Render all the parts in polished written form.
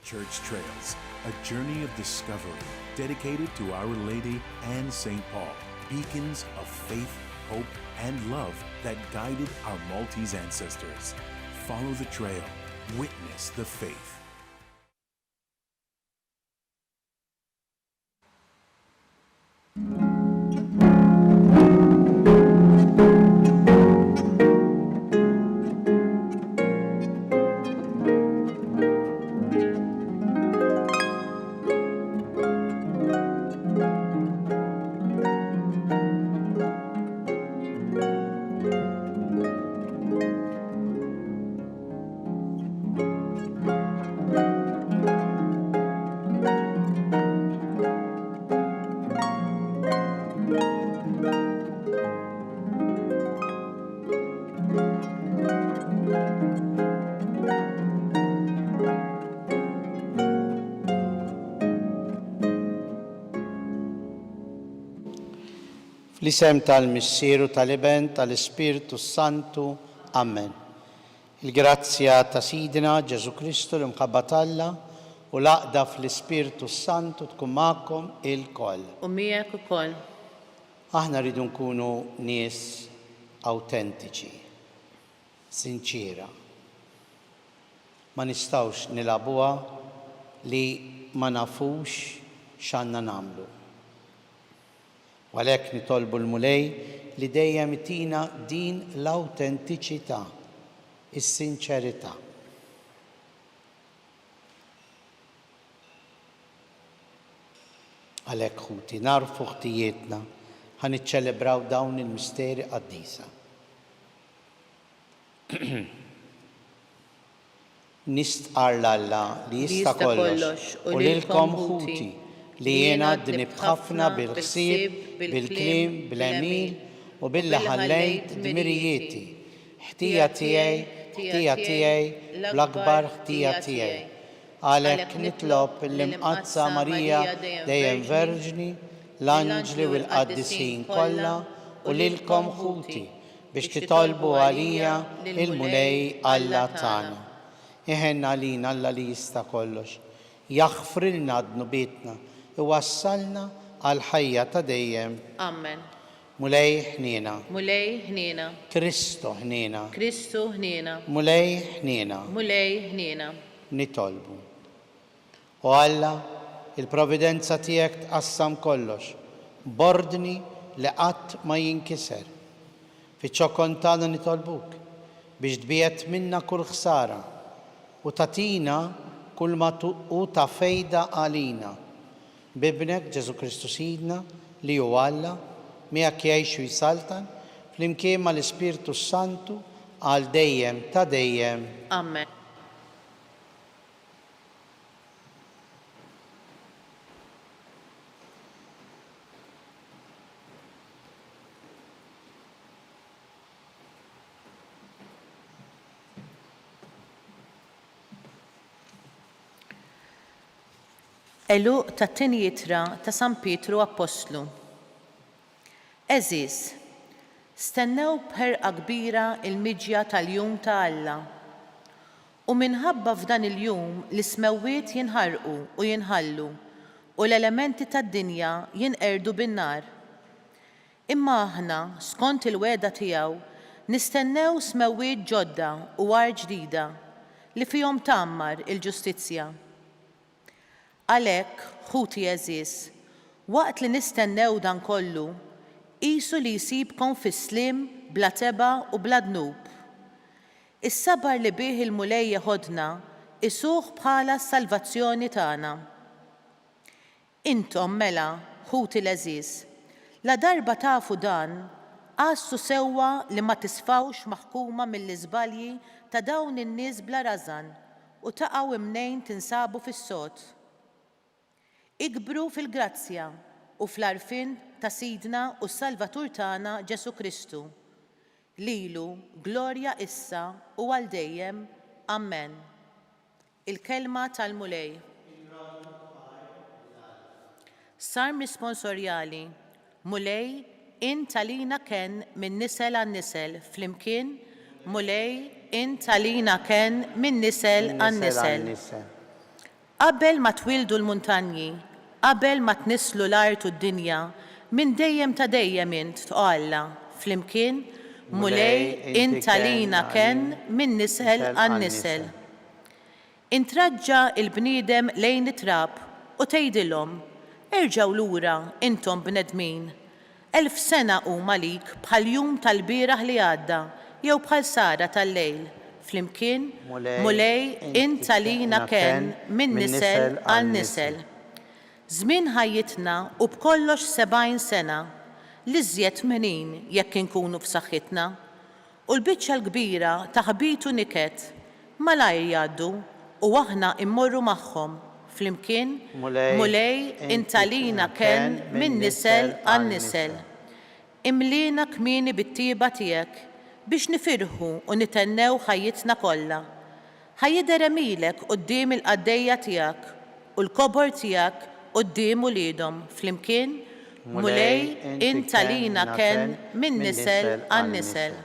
Church Trails, a journey of discovery dedicated to Our Lady and St. Paul, beacons of faith, hope, and love that guided our Maltese ancestors. Follow the trail, witness the faith. L-isem tal-Missieru tal-Iben tal-Ispiritu Santu. Amen. Il-grazzja ta' Sidina Ġesu Kristu l-imħabba Alla u l-aqda fl-Ispiritu Santu tkun magħkom il-koll. U miegħek ukoll. Aħna rridu nkunu nies awtentiċi, sinċira. Ma nistgħux nilagħbuha li ma nafux x'għandna nagħmlu. Għalhekk nitolbu l-Mulej li dejjem itina din l-awtentiċità, is-sinċerità. Għalhekk ħuti narfu ħtijietna ħaniċċelebraw dawn il-misteri qaddisa. Nistqar l-Alla li jista' kollox u lilkom ħuti li jiena għaddni bħafna bil-ħsieb, bil-kliem, bil-għemil u billi ħallejt dmirijieti. Ħtija tiegħi, bl-akbar ħtija tiegħi. Għalhekk nitlob l-imqazza Marija dejjem Verġni, l-anġli u l-qaddisin kollha u lilkom ħuti biex titolbu għalija il-Mulej Alla tagħna. Iħenna għalina Alla li jista' kollox, jaħfrilna dnubietna iwassalna għal ħajja ta' dejjem. Amen. Mulej ħniena. Mulej ħniena. Kristu ħniena. Kristu ħniena. Mulej ħniena. Mulej ħniena. Nitolbu. U Alla, il-providenza tiegħek tqassam kollox, bordni li qatt ma jinkiser. Fiċ-ċokon tagħna nitolbuk biex tbiet minna kull ħsara u tatina kull ma u ta' fejda għalina. Bibnek Ġesu Kristu Sidna li hu Alla miegħek jgħix u jsaltan flimkien mal-Ispiritu Santu għal dejjem ta' dejjem. Amen. Eluq ta' tieni jittra ta' San Pietru Apostlu. Eżiż, stennew bħerqa kbira il-miġja tal-jum ta' Alla. U minħabba f'dan il-jum l-ismewwiet jinħarqu u jinħallu u l-elementi tad-dinja jinqerdu bin-nar. Imma aħna, skont il-weda tiegħu, nistennew smewwiet ġodda u għar ġdida li fihom tagħmmar il-ġustizzja. Għalhekk, ħuti eżiż, waqt li nistennew dan kollu, qisu li jsibkom fis-slim bla teba u bla dnub. Is-sabar li bih il-Mulej jeħodna isuh bħala s-salvazzjoni tagħna. Intom mela, ħuti l-eżiż, la darba tafu dan, qassu sewwa li ma tisfawx maħkuma mill-iżbalji ta' dawn in-nies bla rażan u taqgħu imnejn tinsabu fis-sod. Ikbru fil-grazzja u fl-għarfien ta' Sidna u s-Salvatur tagħna Ġesu Kristu. Lilu glorja issa u għal dejjem. Amen. Il-kelma tal-Mulej. Sarm risponsorjali. Mulej in talina ken min nisel għan nisel flimkien. Mulej in talina ken min nisel għan nisel. Qabel ma twildu l-muntanji, qabel ma tnislu l-art u d-dinja, minn dejjem ta' dejjem int tqalla flimkien mulej int għalina kien minn nisel għan nisel. Intraġġa il-bniedem lejn it-trab u tgħidilhom irġgħu lura intom bnedmin. 1000 sena huma lik bħal jum tal-bieraħ li għadda jew bħal sara tal-lejl. Flimkien mulej int għalina kien minn nisel għal nisel. Żmien ħajjitna u b'kollox 70 sena li żjed menin jekk inkunu f'saħħitna. U l-biċċa l-kbira ta' ħbitu niket malajr jgħaddu u aħna immorru magħhom. Flimkien mulej int għalina kien minn nisel għal nisel. Imlina kmieni bit-tieba tiegħek biex nifirħu u nitennew ħajjitna kollha. Ħajjidher emilek quddiem il-qaddejja tiegħek u l-kobor tiegħek quddiem uliedhom. Flimkien mulej int għalina kien minn nisel għal nisel.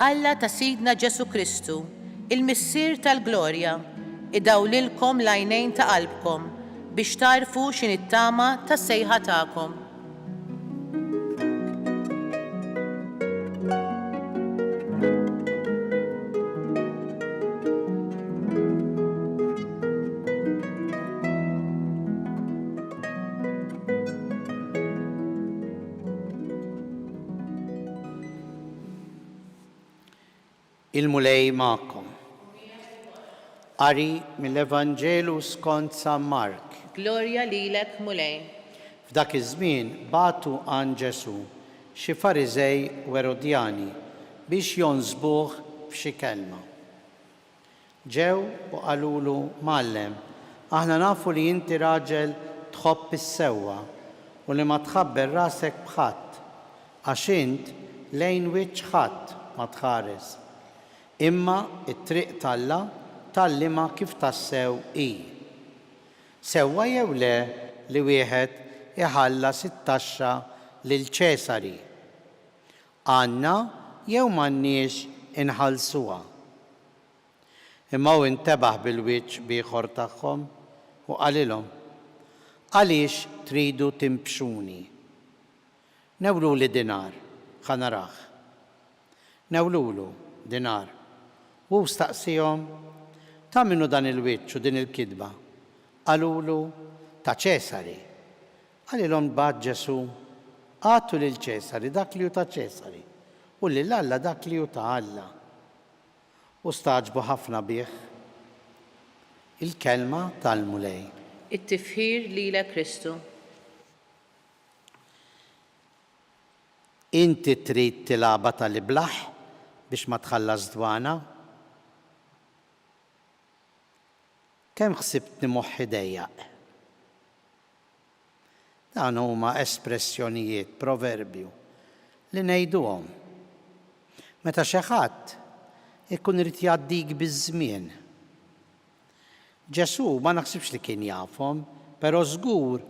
Alla ta' Sidna Ġesu Kristu, il-Missier tal-Glorja, idawlilkom l-għajnejn ta' qalbkom biex tarfu x'init-tama tas-sejħa tagħkom. Il-mulej ma'kom. Qari mill-Evanġelu skont San Mark. Glorja lilek mulej. F'dak iż-żmien bagħtu għand Ġesu xi Fariżej u Erodjani biex jonżbuh f'xi kelma. Ġew u qalulu Mgħallem, aħna nafu li inti raġel tħobb is-sewwa u li ma tħabber rasek b'ħadd għax int lejn wiċċ ħadd ma tħares. Imma it-triq talla tallima kif tassew hi. Sewwa jew le li wieħed iħallas it-taxxa lil Ċesari. Għandna jew m'għandniex inħallsuha. Imma hu intebaħ bil-wiċċ bieħor tagħhom u qalilhom: għaliex tridu timpxuni? Newluli dinar, ħa narah. Newlulu dinar. U staqsihom: ta' minnu dan il-wiċċ u din il-kidba? Qalulu: ta' Ċesari. Qalilhom bad Ġesu: għatu lil Ċesari dak li hu ta' Ċesari u lil Alla dak li hu ta' Alla. U staġbu ħafna bih. Il-kelma tal-mulej. It-tifħir lilek Kristu. Inti trid tilaba tal-iblaħ biex ma tħallas dwana? Kemm ħsibt nimoħħi dejjaq? Dan huma espressjonijiet, proverbju li ngħiduhom meta xi ħadd ikun irid jgħaddik biż-żmien. Ġesu ma naħsibx li kien jafhom, però żgur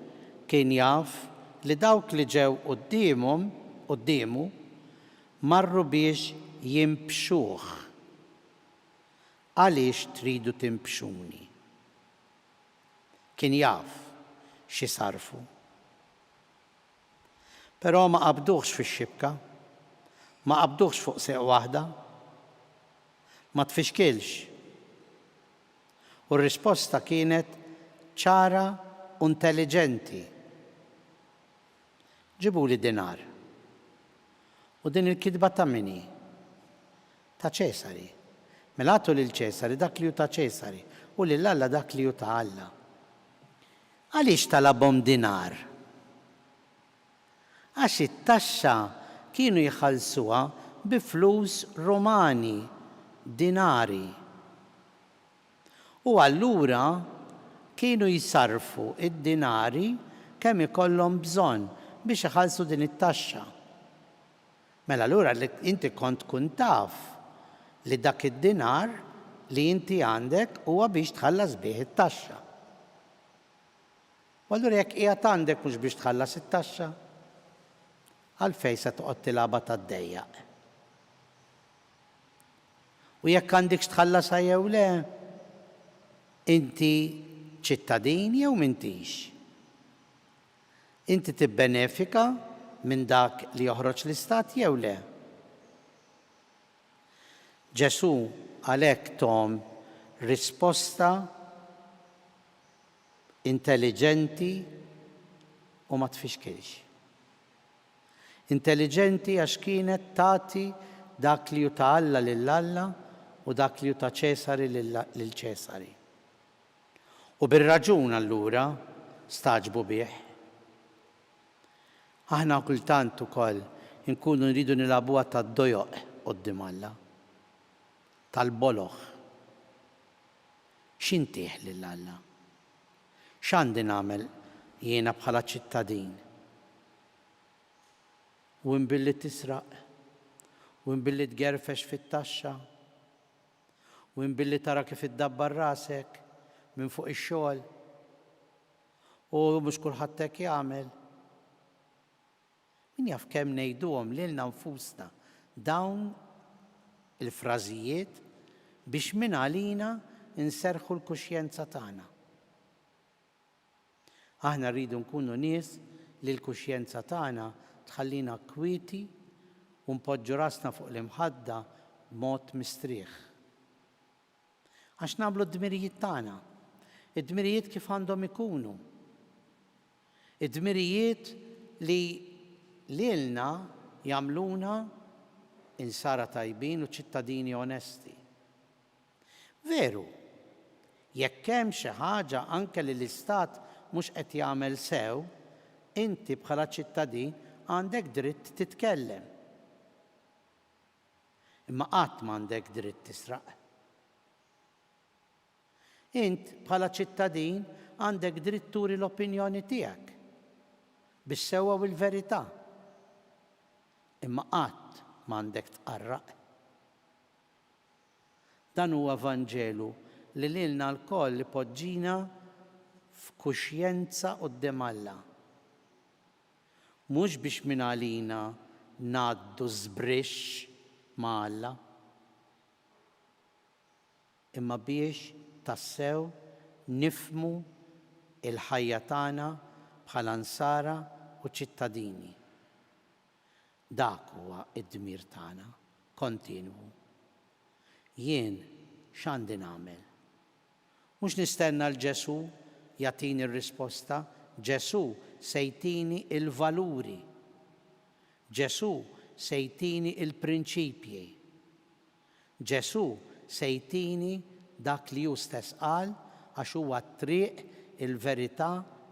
kien jaf li dawk li ġew qudiemu marru biex jimpxuh. Għaliex tridu timpxuni? Kien jaf xi sarfu. Però ma qabduhx fix-xibka, ma qabduhx fuq seq waħda, ma tfixkilx. U r-risposta kienet ċara u intelligenti. Ġibuli dinar. U din il-kidba ta' mini? Ta' Ċesari. Mela għatu lil Ċesari dak li hu ta' Ċesari u lil Alla dak li hu ta' Alla. Għaliex talabhom dinar? Għax it-taxxa kienu jħallsuha bi flus Romani, dinari. U allura kienu jisarfu id-dinari kemm ikollhom bżonn biex iħallsu din it-taxxa. Mela allura inti kont tkun taf li dak id-dinar li inti għandek huwa biex tħallas bih it-taxxa. U allura jekk qiegħed għandek mhux biex tħallas it-taxxa, għalfejn se toqgħod tilagħba tad-dejjaq. U jekk għandekx tħallasha jew le, inti ċittadin jew m'intix. Inti tibbenefika minn dak li joħroġ l-istat jew le. Ġesu għalhekk tom risposta intelligenti u ma tfixkilx. Intelligenti għax kienet tagħti dak li ju ta' Alla lill-Alla u dak li ju ta' Ċesari lill-Ċesari. U bir-raġun allura staġbu bih. Aħna kultant ukoll inkunu nridu nilagħbuha tad-dojoq quddiem Alla, tal-boloħ. X'intih lill-Alla? X'għandi nagħmel jiena bħala ċittadin? U nbilli tisraq, u nbilli tgerfex fit-taxxa, u nbilli tara kif iddabbar rasek minn fuq ix-xogħol, u mhux kulħadd hekk jagħmel. Min jaf kemm ngħiduhom lilna nfusna dawn il-frażijiet biex minn għalina inserħu l-kuxjenza tagħna. Aħna rridu nkunu nies li l-kuxjenza tagħna tħallina kwieti u npoġġu rasna fuq l-imħadda b'mod mistrieħ. Għax nagħmlu d-dmirijiet tagħna, id-dmirijiet kif għandhom ikunu. Id-dmirijiet li lilna jagħmluna insara tajbin u ċittadini onesti. Veru, jekk hemm xi ħaġa anke li l-istat mhux qed jagħmel sew, inti bħala ċittadin għandek dritt titkellem. Imma qatt m'għandek dritt tisraq. Int bħala ċittadin għandek dritt turi l-opinjoni tiegħek bis-sewwa u l-verità. Imma qatt m'għandek tqarraq. Dan huwa Vanġelu li lilna lkoll li poġġina f'kuxjenza quddiem Alla. Mhux biex minn għalina ngħaddu żbrixx ma' Alla, imma biex tassew nifhmu il-ħajja tagħna bħala nsara u ċittadini. Dak huwa d-dmir tagħna kontinwu. Jien x'għandi nagħmel? Mhux nistenna l-Ġesu jagħtini r-risposta, Ġesu se jtini il-valuri. Ġesu se jtini il-prinċipji. Ġesu se jtini dak li hu stess qal għax huwa t-triq, il-verità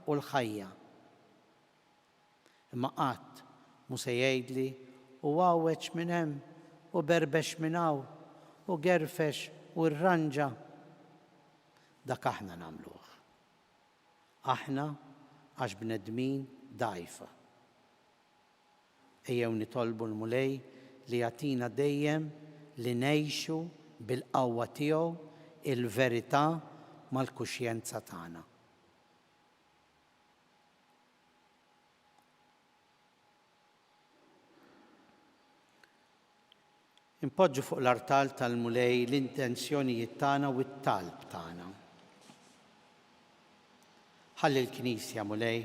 u l-ħajja. Imma qatt mhu se jgħidli u għawweġ minn hemm u berbex minn hawn u gerfex u rranġa. Dak aħna nagħmluh. Aħna għax bnedmin dgħajfa. Ejjew nitolbu l-Mulej li jagħtina dejjem li ngħixu bil-qawwa tiegħu il-verità mal-kuxjenza tagħna. Impoġġu fuq l-artal tal-Mulej l-intenzjonijiet tagħna u t-talb tagħna. Ħalli l-Knisja Mulej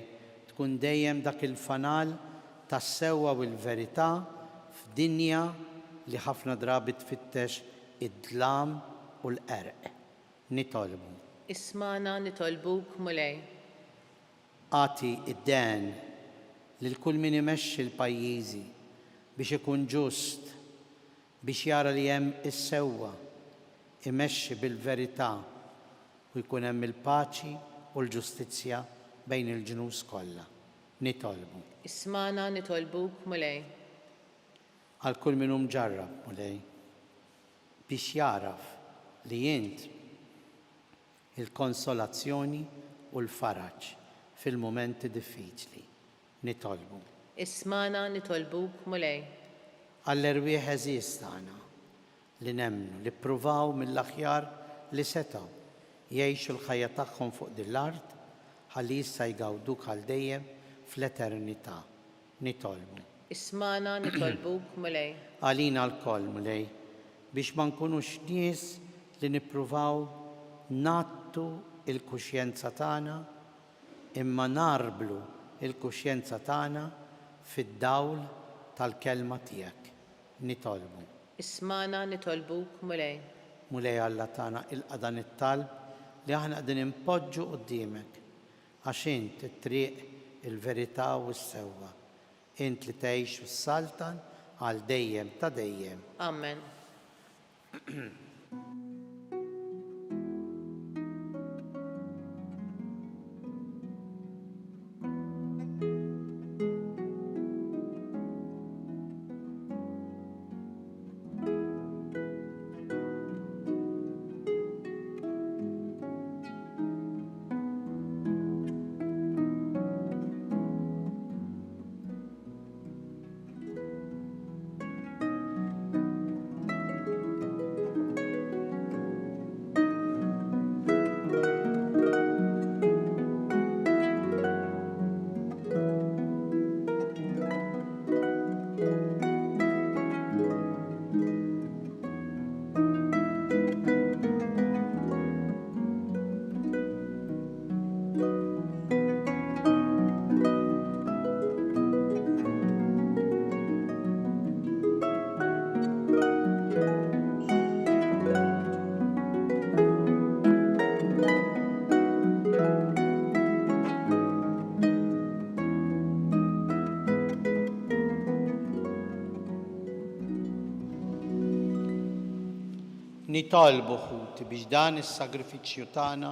tkun dejjem dak il-fanal tas-sewwa u l-verità f'dinja li ħafna drabi tfittex id-dlam u l-qerq. Nitolbu. Ismana nitolbuk Mulej. Għati id-den lil kull min imexxi l-pajjiżi biex ikun ġust, biex jara li hemm is-sewwa, imexxi bil-verità u jkun hemm il-paċi u l-ġustizzja bejn il-ġnus kollha. Nitolbu. Ismana nitolbuk Mulej. Għal kull min hu mġarrab Mulej biex jaraf li int il-konsolazzjoni u l-faraġ fil-momenti diffiċli. Nitolbu. Ismana nitolbuk Mulej. Għall-erwieħ eżiż tagħna li nemmnu li ppruvaw mill-aħjar li setgħu jgħixu l-ħajja tagħhom fuq din l-art ħalli issa jgawduk għal dejjem fl-eternità. Nitolbu. Ismana nitolbuk mulej. Għalina l-koll mulej biex ma nkunux nies li nippruvaw nattu il-kuxjenza tagħna imma narblu il-kuxjenza tagħna fid-dawl tal-kelma tiegħek. Nitolbu. Ismana nitolbuk mulej. Mulej Alla tagħna ilqa' dan it-talb li aħna qegħdin impoġġu quddiemek għax int it-triq, il-verità u s-sewwa. Int li tgħix s-saltan għal dejjem ta' dejjem. Amen. Nitolbu ħuti biex dan is-sagrifiċċju tagħna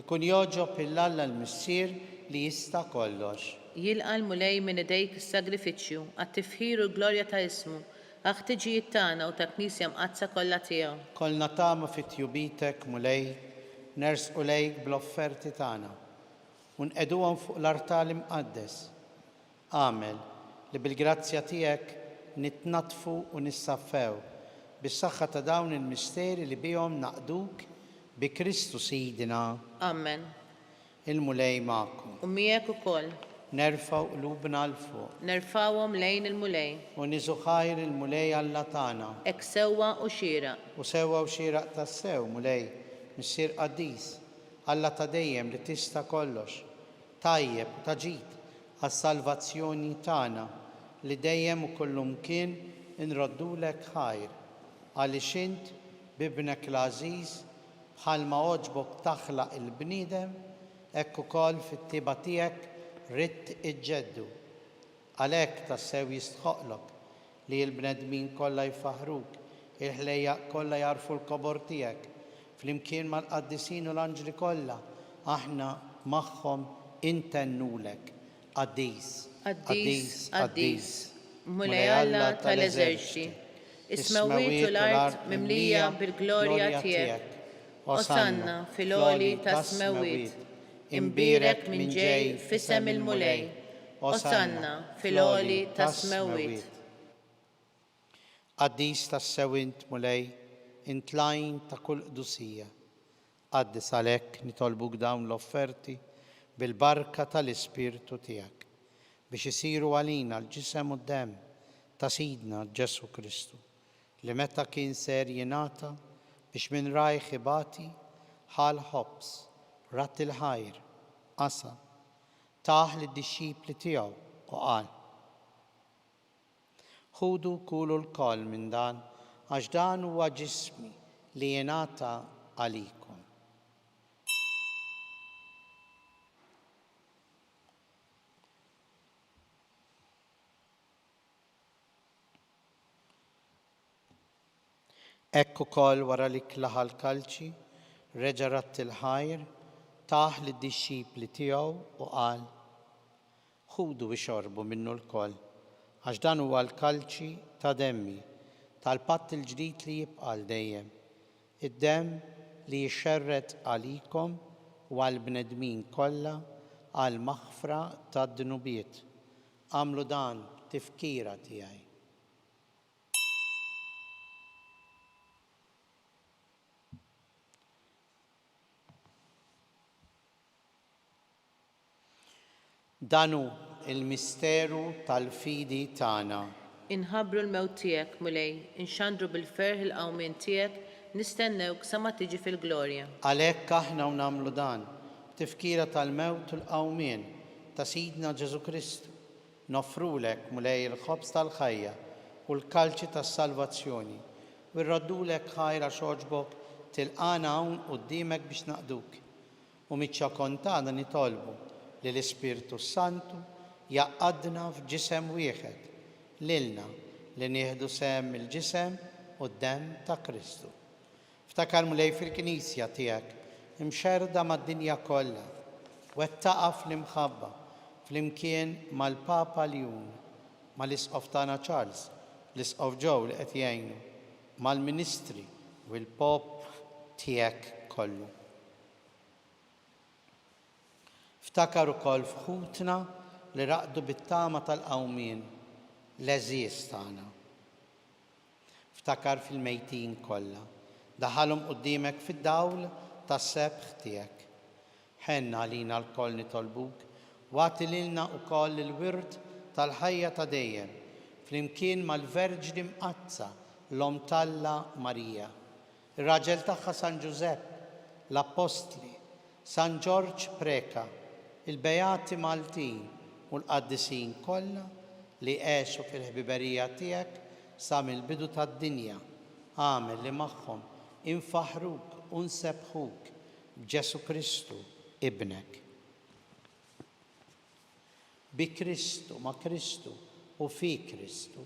ikun joġob il-Alla l-Missier li jista' kollox. Jilqa' mulej minn idejk is-sagrifiċċju għat-tifħir u l-glorja ta' ismu għaħtiġijiet tagħna u ta' Knisja mqazza kollha tiegħu. Kollna tama fit-tjubitek mulej nersqu lejk bl-offerti tagħna u nqeduhom fuq l-artal imqaddes. Għamel li bil-grazzja tiegħek nitnatfu u nissaffew bis-saħħa ta' dawn il-misteri li bihom naqduk bi Kristu Sidina. Amen. Il-mulej magħkom. U miegħek ukoll. Nerfgħu qlubna l fuq. Nerfgħuhom lejn il-mulej. U niżu ħajr il-mulej Alla tagħna. Hekk sewwa u xieraq. U sewwa u xieraq tas-sew mulej Missier Qaddis Alla ta' dejjem li tista' kollox. Tajjeb u ta' ġid għas-salvazzjoni tagħna li dejjem u kullumkien inroddulek ħajr. Għaliex int bibnek l-għażiż bħalma oġbok taħlaq il-bniedem hekk ukoll fit-tiba tiegħek ridt iġġeddu. Għalhekk tassew jistħoqlok li l-bnedmin kollha jfaħruk, il-ħlejjaq kollha jarfu l-kobor tiegħek, flimkien mal-qaddisin u l-anġli kollha aħna magħhom intennulek. Qaddis, Qaddis, Qaddis, Mulej Alla tal-eżerċiti. Ismawit u l-art mimlija bil-glorja tiegħek. Osanna fil-għoli ta' smewit. Imbirek minn ġej f'isem il-mulej. Osanna fil-għoli ta' smewit. Qaddis tas-sewint mulej, intlajn ta' kull qdusija. Qaddis għalhekk nitolbuk dawn l-offerti bil-barka tal-Ispirtu tiegħek biex isiru għalina l-ġisem u d-demm ta' Sidna Ġesu Kristu li meta kien ser jingħata biex minn rajħ ibati ħal ħobs rat il-ħajr qasa taħ lid-dixxipli tiegħu u qal: Ħudu kulu l-koll minn dan għax dan huwa ġismi li jingħata għalikom. Hekk ukoll wara li klaħa l-kalċi, reġa' ratt il-ħajr, taħ lid-dixxipli tiegħu u qal: Ħudu ixorbu minnu l-koll, għax dan huwa l-kalċi ta' demmi tal-patt il-ġdid li jibqa' l dejjem. Id-demm li jixxerret għalikom u għall-bnedmin kollha għal maħfra tad-dnubiet. Għamlu dan tifkira tiegħi. Danu il-misteru tal-fidi tagħna. Inħabbru l-mewt tiegħek mulej, inxandru bil-ferħ il-qawmien tiegħek, nistennewk sa ma tiġi fil-glorja. Għalhekk aħna nagħmlu dan, tifkira tal-mewt u l-qawmien ta' Sidna Ġesu Kristu. Nofrulek mulej il-ħobż tal-ħajja u l-kalċi tas-salvazzjoni. U rraddulek ħajra xoġbok tilqana hawn quddiemek biex naqduk. U miċ-ċakontana nitolbu li l-Ispirtu Santu jaqqadna f'ġisem wieħed lilna li nieħdu sehem il-ġisem u d-demm ta' Kristu. Ftakar mulej fil-Knisja tiegħek imxerda mad-dinja kollha wettaqa fl-imħabba flimkien mal-Papa Leon, mal-Isqof tagħna Charles, l-Isqof Joe li qed jgħinu, mal-Ministri u l-Pop tiegħek kollu. Ftakar ukoll fħutna li raqdu bit-tama tal-qawmien l-eżies tagħna. Ftakar fil-mejtin kollha, daħalhom quddiemek fid-dawl tas-sebħ tiegħek. Ħenna għalina l-koll nitolbuk, wagħti lilna wkoll il-wird tal-ħajja ta' dejjem, flimkien mal-Verġni Mqazza l-Om Talla Marija, ir-raġel tagħha San Giuseppe, l-Apostli, San George Preka, il-Bejati Maltin u l-Qaddisin kollha li għexu fil-ħbiberija tiegħek sa mill-bidu tad-dinja. Għamel li magħhom infaħruk u nsebħuk b'Ġesu Kristu ibnek. Bi Kristu, ma' Kristu u fi Kristu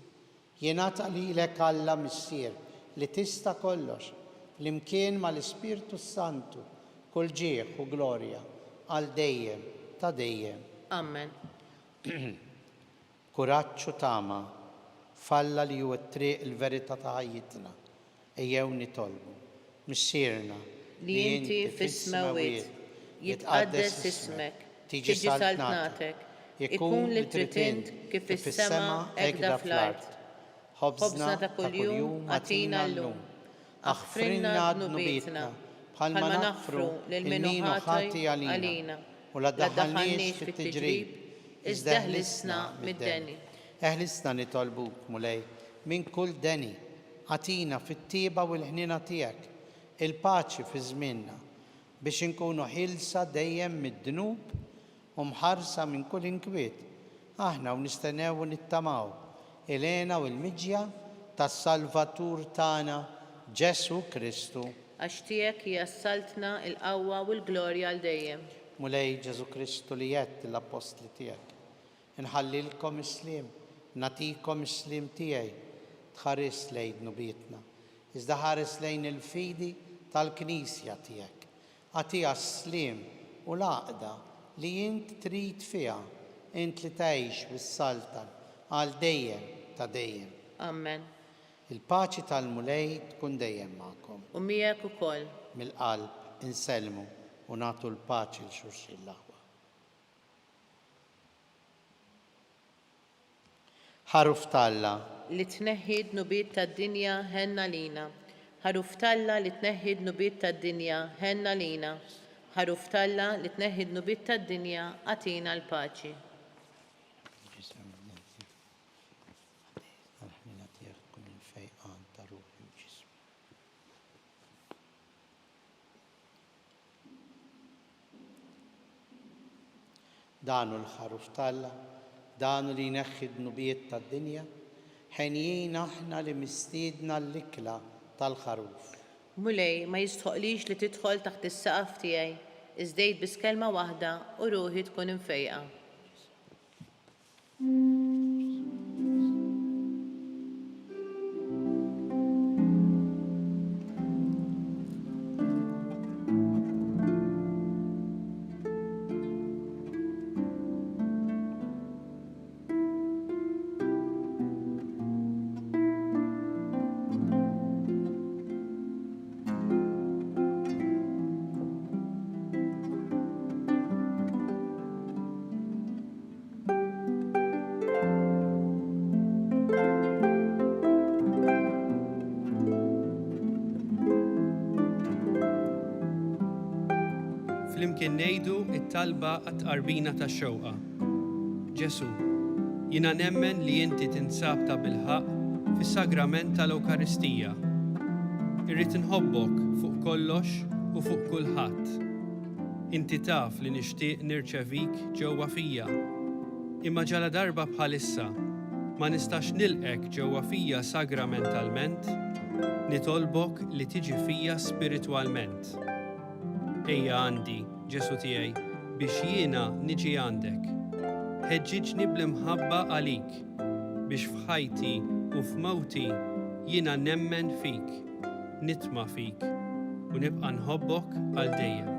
jingħata lilek Alla Missier li tista' kollox flimkien mal-Ispirtu Santu kull ġieħ u glorja għal dejjem ta' dejjem. Amen. Kuraġġ u tama falla li hu t-triq il-verità ta' ħajjitna. Ejjew nitolbu missierna li inti fis-smawiet jitqaddes ismek, tiġi saltnatek, ikun li trid int kif fis-sema hekk fl-art. Ħobżna ta' kuljum atina llum, aħfrinna dnubietna bħalma naħfru lil min hu ħati għalina u la ddaħħalniex fit-tiġrib iżda eħlisna mid-deni. Eħlisna nitolbuk mulej minn kull deni, għatina fit-tieba u l-ħnina tiegħek, il-paċi fi żmienna biex inkunu ħilsa dejjem mid-dnub u mħarsa minn kull inkwiet. Aħna u nistennew u nittamaw il-għena u l-miġja tas-Salvatur tagħna Ġesu Kristu. Għax tiegħek jassaltna il-qawwa u l-glorja għal dejjem. Mulej Ġesu Kristu li jett l-apostli tiegħek. Inħallilkom islim, natikom islim tiegħi, tħares lejn nubietna. Iżda ħares lejn il-fidi tal-Knisja tiegħek. Għatija slim u l-għaqda li int trid fiha, int li tgħix bis-saltan għal dejjem ta' dejjem. Amen. Il-paċi tal-mulej tkun dejjem magħkom. U miegħek ukoll. Mill-qalb inselmu u nagħtu l-paċi l xulxin l-aħwa. Ħaruf Talla li tneħħi d-nubiet tad-dinja ħenna lina. Ħaruf Talla li tneħħi d-nubiet tad-dinja ħenna lina. Ħaruf Talla li tneħħi d-nubiet tad-dinja għatina l-paċi. Danu l-ħaruf Talla, danu li jneħħi d-nubiet tad-dinja, ħenjien aħna li mistiedna l-ikla tal-ħaruf. Mulej ma jistħoqlix li tidħol taħt is-saqaf tiegħi, iżdejt biss kelma waħda u ruħi tkun imfejqa. Flimkien ngħidu t-talba għat-tqarbina tax-xewqa. Ġesu, jiena nemmen li inti tinsab ta' bilħaq fis-sagrament tal-Ewkaristija. Irrid inħobbok fuq kollox u fuq kulħadd. Inti taf li nixtieq nirċevik ġewwa fija. Imma ġala darba bħalissa ma nistax nilqek ġewwa fija sagramentalment, nitolbok li tiġi fija spiritwalment. Ejja għandi, Ġesu tiegħi, biex jiena niġi għandek. Ħeġġiġni bl-imħabba għalik, biex f'ħajti u f'mawti jiena nemmen fik, nitma' fik u nibqa' nħobbok għal dejjem.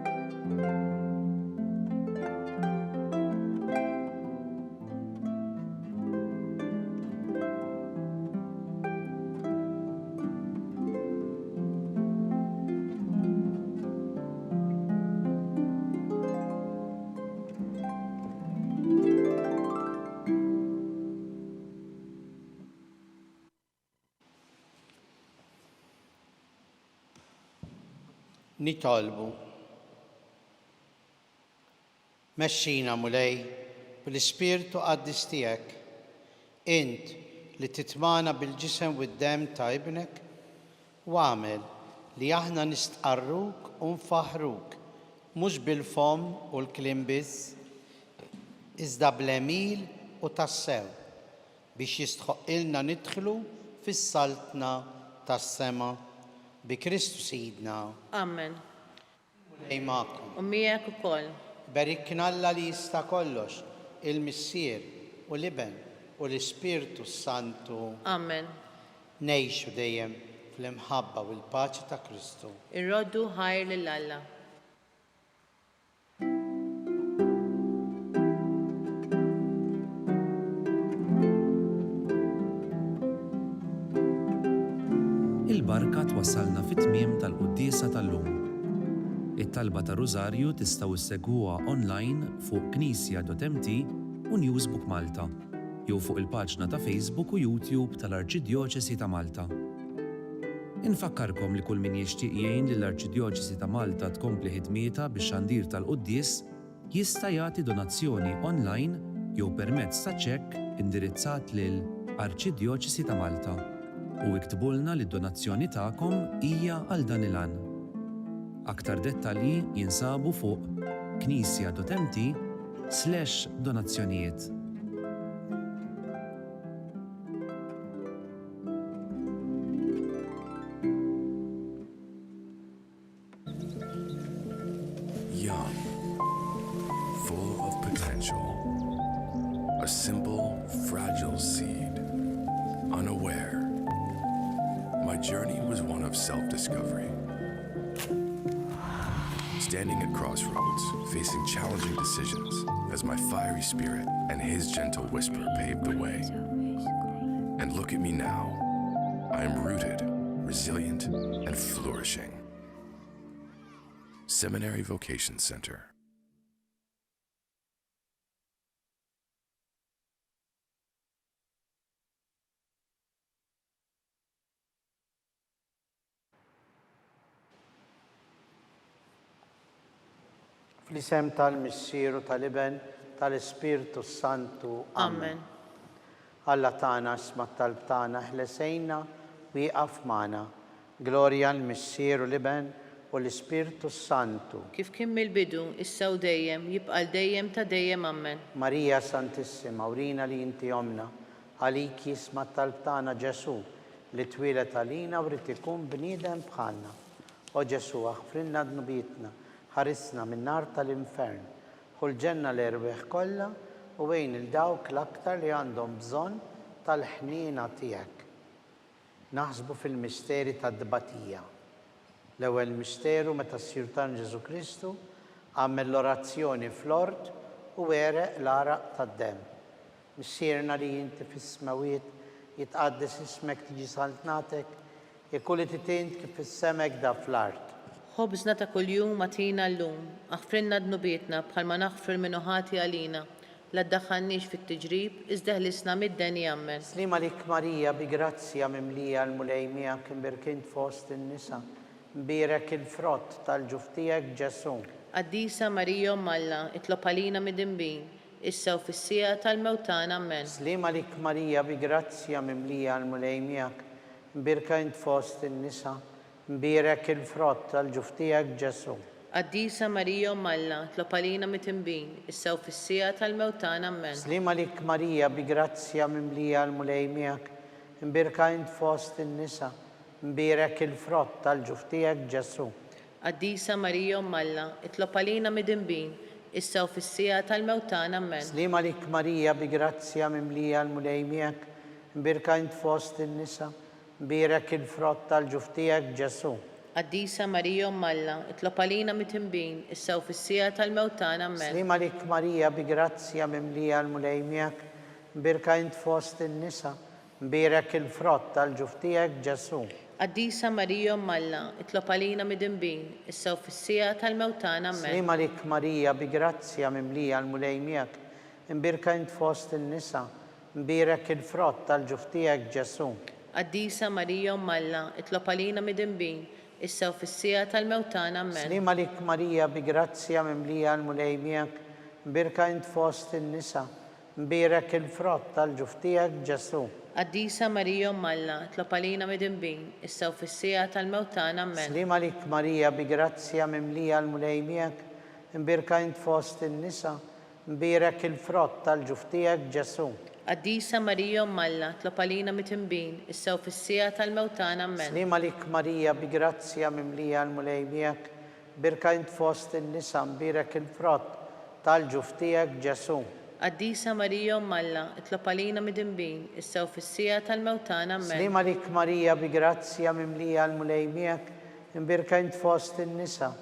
Nitolbu. Mexxina mulej bil-Ispirtu qaddis tiegħek, int li titmana bil-ġisem u d-dem ta' ibnek, u għamel li aħna nistqarruk u nfaħruk, mhux bil-fom u l-kliem biss, iżda bl-emil u tassew, biex jistħoqilna nidħlu fis-saltna tas-sema bi Kristu Sidna. Amen. Mulej magħkom. U miegħek ukoll. Barikna Alla li jista' kollox, il-Missier u l-Iben u l-Ispirtu Santu. Amen. Nejxu dejjem fl-imħabba u l-paċi ta' Kristu. Irroddu ħajr lil Alla. Il-barka twassalna fit-tmiem tal-quddiesa tal-lum. It-talba ta' Rużarju tistgħu issegwuha online fuq knisja.mt u Newsbook Malta, jew fuq il-paġna ta' Facebook u YouTube tal-Arċidjoċesi ta' Malta. Infakkarkom li kull min jixtieq jgħin lill-Arċidjoċesi ta' Malta tkompli ħidmietha bix-xandir tal-quddies jista' jagħti donazzjoni online jew permezz ta' ċekk indirizzat lil Arċidjoċesi ta' Malta u iktbulna li d-donazzjoni tagħkom hija għal dan il-għan. Aktar dettalji jinsabu fuq knisja.mt/donazzjonijiet. Young, full of potential, a simple, fragile seed, unaware. My journey was one of self-discovery. Standing at crossroads, facing challenging decisions, as my fiery spirit and his gentle whisper paved the way. And look at me now. I am rooted, resilient, and flourishing. Seminary Vocation Center. Fl-isem tal-Missieru tal-Iben tal-Ispirtu Santu. Amen. Alla tagħna sma' talb tagħna ħlesejna wieqaf magħna. Glorja l-Missieru l-Iben u l-Ispirtu Santu. Kif kien mill-bidu, issa u dejjem, jibqa' dejjem ta' dejjem. Amen. Marija Santissima, urina li inti omna, għalik jisma' talb tagħna Ġesu li twilet għalina u rrid ikun bniedem bħalna. O Ġesu, aħfrilna dnubietna, ħarisna minn nar tal-infern, u l-ġenna l-erweħ kollha u wejn il-dawk l-aktar li għandhom bżonn tal-ħniena tiegħek. Naħsbu fil-misteri tad-dbatija. L-ewwel misteru meta ssir tan Ġesu Kristu għamel l-orazzjoni fl-ort u wereq l-araq tad-dem. Missierna li inti fis-smawiet jitqaddes ismek tiġi saltnatek, jekk li titint kif is-semek da fl-art. Ħobżna ta' kuljum matina llum, aħfrinna dnubietna bħalma naħfir minn ħati għalina, la ddaħħalniex fit-tiġrib, iżda ħlisna mid-deni. Amen. Slima lik Marija bi grazzja mimlija l-mulej miegħek imbirkint fost in-nisa, mbirek il-frott tal-ġuf tiegħek Ġesu. Qaddisa Marija Omm Alla, itlob għalina mid-dinbin, issa u fis-sija tal-mewtana. Amen. Slima lik Marija bi grazzja mimlija l-mulej miegħek, mbirka int fost in-nisa, mbirek il-frott tal-ġuf tiegħek Ġesu. Qaddisa Marija Umm Alla, tlob għalina mit-tinbin, issa u fis-sija tal-mewtana. Amen. Slima lik Marija bi grazzja mimlija l-mulej miegħek, mbirka int fost in-nisa, mbirek il-frott tal-ġuf tiegħek Ġesu. Qaddisa Marija Umm Alla, tlob għalina mit-tinbin, issa u fis-sija tal-mewtana. Amen. Slima lik Marija bi grazzja mimlija l-mulej miegħek, mbirka int fost in-nisa, mbirek il-frott tal-ġuf tiegħek Ġesu. Qaddisa Marija Umm Alla, tlob għalina mit-tinbin, issa u fis-sija tal-mewtana. Amen. Slima lik Marija bi grazzja mimlija l-mulej miegħek, mbirka int fost in-nisa, mbirek il-frott tal-ġuf tiegħek Ġesu. Qaddisa Marija Umm Alla, tlob għalina mit-tinbin, issa u fis-sija tal-mewtana. Amen. Slima lik Marija bi grazzja mimlija l-mulej miegħek, mbirka int fost in-nisa, mbirek il-frott tal-ġuf tiegħek Ġesu. Qaddisa Marija Umm Alla, tlob għalina mit-tinbin, issa u fis-sija tal-mewtana. Amen. Slima lik Marija bi grazzja mimlija l-mulej miegħek, mbirka int fost in-nisa, mbirek il-frott tal-ġuf tiegħek Ġesu. Qaddisa Marija Umm Alla, tlob għalina mit-tinbin, issa u fis-sija tal-mewtana. Amen. Slima lik Marija bi grazzja mimlija l-mulej miegħek, mbirka int fost in-nisa, mbirek il-frott tal-ġuf tiegħek Ġesu. Qaddisa Marija Umm Alla, tlob għalina mit-tinbin, issa u fis-sija tal-mewtana. Amen. Slima lik Marija bi grazzja mimlija l-mulej miegħek, mbirka int fost in-nisa, mbirek il-frott tal-ġuf tiegħek Ġesu. Qaddisa Marija Umm Alla, tlob għalina mit-tinbin, issa u fis-sija tal-mewtana. Amen. Slima lik Marija bi grazzja mimlija l-mulej miegħek, mbirka int fost in-nisa,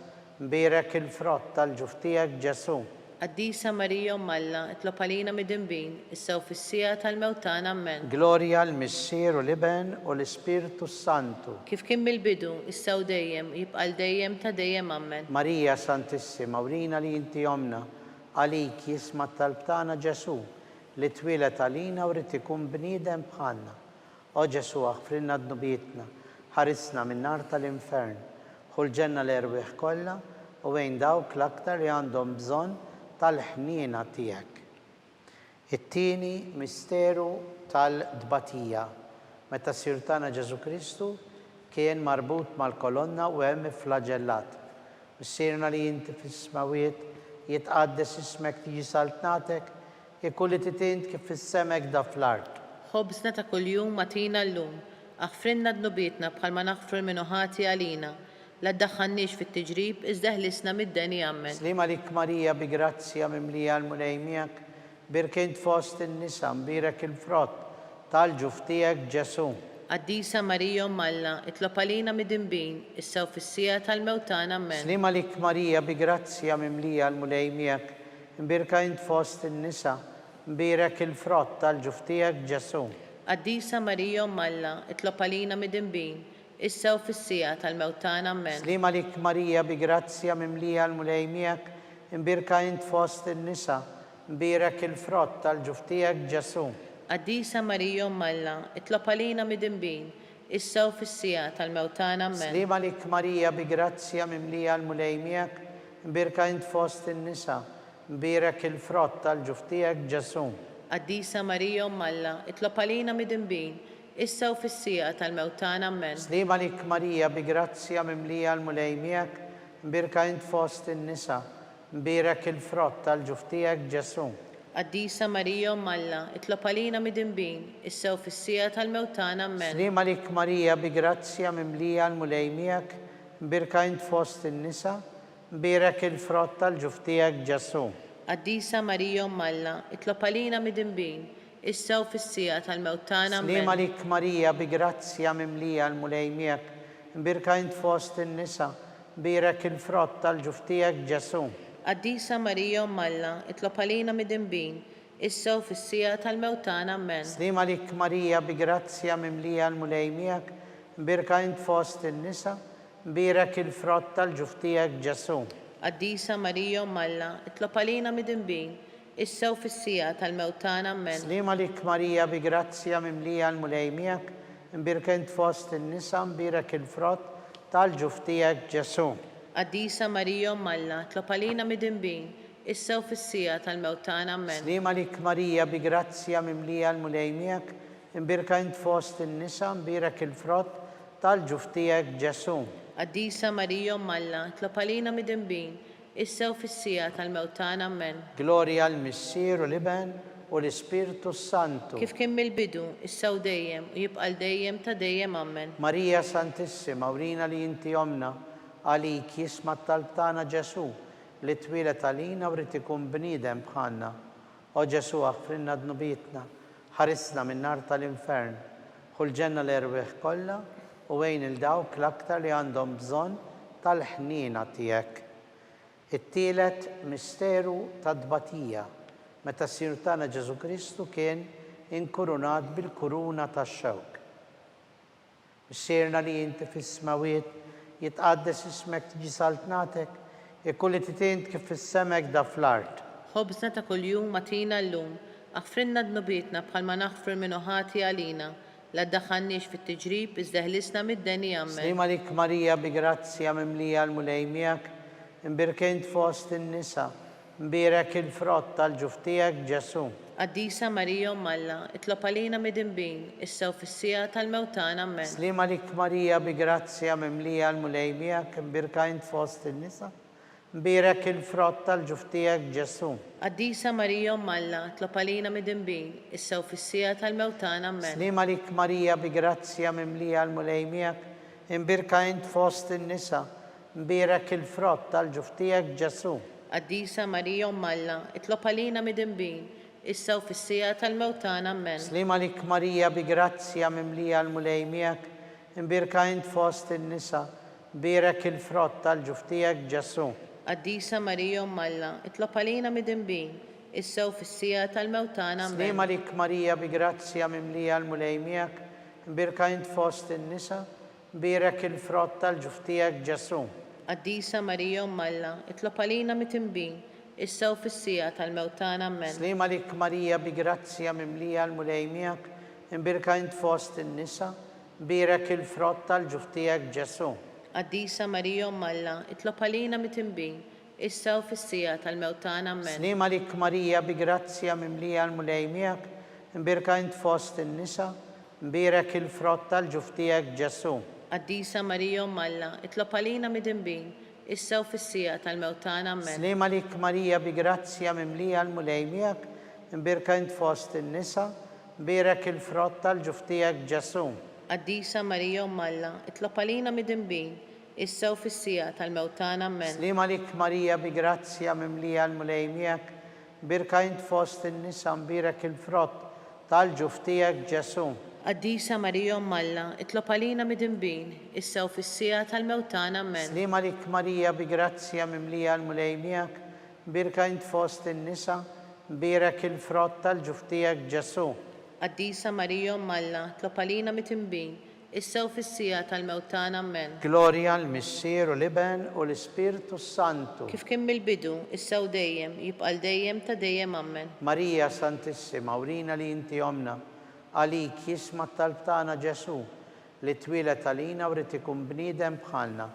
mbirek il-frott tal-ġuf tiegħek Ġesu. Qaddisa Marija Umm Alla, tlob għalina mit-tinbin, issa u fis-sija tal-mewtana. Amen. Glorja l-Missier u l-Iben u l-Ispiritu Santu. Kif kien mill-bidu, issa u dejjem, jibqa' dejjem ta' dejjem. Amen. Marija Santissima, urina li inti omna, għalik jisma tal-btana Ġesu, li twilet għalina u rrid ikun bniedem bħalna. O Ġesu, aħfrinna d-nubietna, ħarisna minn nar tal-infern, ħulġenna l-erwieħ kollha u wejn dawk l-aktar li għandhom bżonn tal-ħniena tiegħek. It-tieni misteru tal-dbatija. Meta sirtana Ġesu Kristu kien marbut mal-kolonna u hemm flagellat. Missierna li inti fis-smawiet jitqaddes ismek tiġi saltnatek, ikun li titint kif fis-semek da fl-art. Ħobżna ta' kuljum matina llum, aħfrinna d-nubietna bħalma naħfru minnu ħati għalina, la ddaħħalniex fit-tiġrib iżda ħlisna mid-deni. Amen. Slima lik Marija bi grazzja mimlija l-mulej miegħek, birkint fost in-nisa, mbirek il-frott tal-ġuf tiegħek Ġesu. Qaddisa Marija Umm Alla, tlob għalina mit-tinbin, issa u fis-sija tal-mewtana. Amen. Slima lik Marija bi grazzja mimlija l-mulej miegħek, mbirka int fost in-nisa, mbirek il-frott tal-ġuf tiegħek Ġesu. Qaddisa Marija Umm Alla, tlob għalina mit-tinbin, issa u fis-sija tal-mewtana. Amen. Slima lik Marija bi grazzja mimlija l-mulej miegħek, mbirka int fost in-nisa, mbirek il-frott tal-ġuf tiegħek Ġesu. Qaddisa Marija Umm Alla, tlob għalina mit-tinbin, issa u fis-sija tal-mewtana. Amen. Slima lik Marija bi grazzja mimlija l-mulej miegħek, mbirka int fost in-nisa, mbirek il-frott tal-ġuf tiegħek Ġesu. Qaddisa Marija Umm Alla, tlob għalina mit-tinbin, issa u fis-sija tal-mewtana. Amen. Slima lik Marija bi grazzja mimlija l-mulej miegħek, mbirka int fost in-nisa, mbirek il-frott tal-ġuf tiegħek Ġesu. Qaddisa Marija Umm Alla, tlob għalina mit-tinbin, issa u fis-sija tal-mewtana. Amen. Slima lik Marija bi grazzja mimlija l-mulej miegħek, mbirka int fost in-nisa, mbirek il-frott tal-ġuf tiegħek Ġesu. Qaddisa Marija Umm Alla, tlob għalina mit-tinbin, issa u fis-sija tal-mewtana. Amen. Slima lik Marija bi grazzja mimlija l-mulej miegħek, mbirka int fost in-nisa, mbirek il-frott tal-ġuf tiegħek Ġesu. Qaddisa Marija Umm Alla, tlob għalina mit-tinbin, issa u fis-sija tal-mewtana. Amen. Slima lik Marija bi grazzja mimlija l-mulej miegħek, mbirka int fost in-nisa, mbirek il-frott tal-ġuf tiegħek Ġesu. Qaddisa Marija Umm Alla, tlob għalina mit-tinbin, issa u fis-sija tal-mewtana. Amen. Slima lik Marija bi grazzja mimlija l-mulej miegħek, mbirka int fost in-nisa, mbirek il-frott tal-ġuf tiegħek Ġesu. Qaddisa Marija Umm Alla, tlob għalina mit-tinbin, issa u fis-sija tal-mewt tagħna. Amen. Slima lik Marija bi grazzja mimlija l-mulejmijak, imbirka int fost in-nisa, mbirek il-frott tal-ġuftijek Ġesu. Qaddisa Marija Umm Alla, itlob għalina midinbin, issa u fis-sija tal-mewt tagħna. Amen. Gloria l-Missier u l-Iben u l-Ispirtu Santu. Kif kien mill-bidu, issa u dejjem, u jibqa' dejjem ta' dejjem. Amen. Marija Santissima, urina li inti omna, għalik jisma tal-tana Ġesu, li twilet għalina u rrit ikun bniedem bħalna. O Ġesu, aħfrinna dnubietna, ħarisna minn nar tal-infern, ħul ġenna l-erweħ kollha u wejn il-dawk l-aktar li għandhom bżonn tal-ħnina tiegħek. It-tielet misteru ta' dbatija, meta s-sir tagħna Ġesu Kristu kien inkurunat bil-kuruna tax-xewk. Missierna li inti fis-smawiet jitqaddes ismek tiġi saltnatek, ikulli titint kif fis-semek da fl-art. Ħobżna ta' kuljum matina llum, aħfrinna dnubietna bħalma naħfru l-minuħati għalina, la ddaħħalniex fit-tiġrib iżda ħlisna mid-deni. Amen. Slima lik Marija bi grazzja mimlija l-mulejmijak, imbirkejnt fost in-nisa, mbirek il-frott tal-ġuftijek Ġesu. Qaddisa Marija Umm Alla, itlob għalina midinbin, issa u fis-sija tal-mewt tagħna. Amen. Slima lik Marija bi grazzja mimlija l-mulejmijak, imbirkejnt fost in-nisa, mbirek il-frott tal-ġuftijek Ġesu. Qaddisa Marija Umm Alla, itlob għalina midinbin, issa u fis-sija tal-mewt tagħna. Amen. Slima lik Marija bi grazzja mimlija l-mulejmijak, imbirkejnt fost in-nisa, mbirek il-frott tal-ġuftijek Ġesu. Qaddisa Marija Umm Alla, itlob għalina midinbin, issa u fis-sija tal-mewt tagħna. Amen. Slima lik Marija bi grazzja mimlija l-mulejmijak, imbirkejnt fost in-nisa, mbirek il-frott tal-ġuftijek Ġesu. Qaddisa Marija Umm Alla, itlob għalina midinbin, issa u fis-sija tal-mewt tagħna. Amen. Slima lik Marija bi grazzja mimlija l-mulejmijak, imbirkejnt fost in-nisa, mbirek il-frott tal-ġuftijek Ġesu. Qaddisa Marija Umm Alla, itlob għalina midinbin, issa u fis-sija tal-mewt tagħna. Amen. Slima lik Marija bi grazzja mimlija l-mulejmijak, imbirkejnt fost in-nisa, mbirek il-frott tal-ġuftijek Ġesu. Qaddisa Marija Umm Alla, itlob għalina midinbin, issa u fis-sija tal-mewt tagħna. Amen. Slima lik Marija bi grazzja mimlija l-mulejmijak, imbirkejnt fost in-nisa, mbirek il-frott tal-ġuftijek Ġesu. Qaddisa Marija Umm Alla, itlob għalina midinbin, issa u fis-sija tal-mewt tagħna. Amen. Slima lik Marija bi grazzja mimlija l-mulejmijak, imbirkejnt fost in-nisa, mbirek il-frott tal-ġuftijek Ġesu. Qaddisa Marija Umm Alla, itlob għalina midinbin, issa u fis-sija tal-mewt tagħna. Amen. Slima lik Marija bi grazzja mimlija l-mulejmijak, imbirkejnt fost in-nisa, mbirek il-frott tal-ġuftijek Ġesu. Qaddisa Marija Umm Alla, itlob għalina midinbin, issa u fis-sija tal-mewt tagħna. Amen. Slima lik Marija bi grazzja mimlija l-mulejmijak, imbirkejnt fost in-nisa, mbirek il-frott tal-ġuftijek Ġesu. Qaddisa Marija Umm Alla, itlob għalina midinbin, issa u fis-sija tal-mewt tagħna. Amen. Gloria l-Missier u l-Iben u l-Ispirtu Santu. Kif kien mill-bidu, issa u dejjem, jibqa' dejjem ta' dejjem. Amen. Marija Santissima, urina li inti omna, għalik jisma tal-tana Ġesu, li twilet għalina u rrit ikun bniedem bħalna.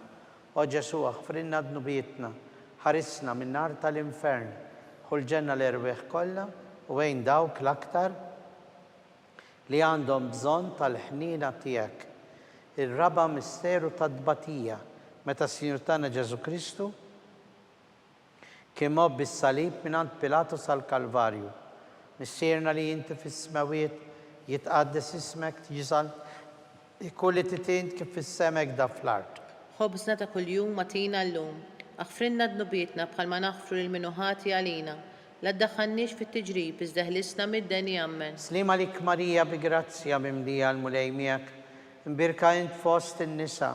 O Ġesu, aħfrinna dnubietna, ħarisna minn nar tal-infern, ħul ġenna l-erweħ kollha u wejn dawk l-aktar li għandhom bżonn tal-ħnina tiegħek. Ir-raba misteru ta' dbatija, meta s-Sinjur tagħna Ġesu Kristu kien mob bis-salib mingħand Pilatus għall-Kalvarju. Missierna li inti fis-smawiet jitqaddes ismek tiġi ikulli titint kif fis-semek da fl-art. Ħobżna ta' kuljum matina llum, aħfrinna dnubietna bħalma naħfru l-minuħati għalina, la ddaħħalniex fit-tiġrib iżda ħlisna mid-deni. Amen. Slima lik Marija bi grazzja mimlija l-mulejmijak, imbirkejnt fost in-nisa,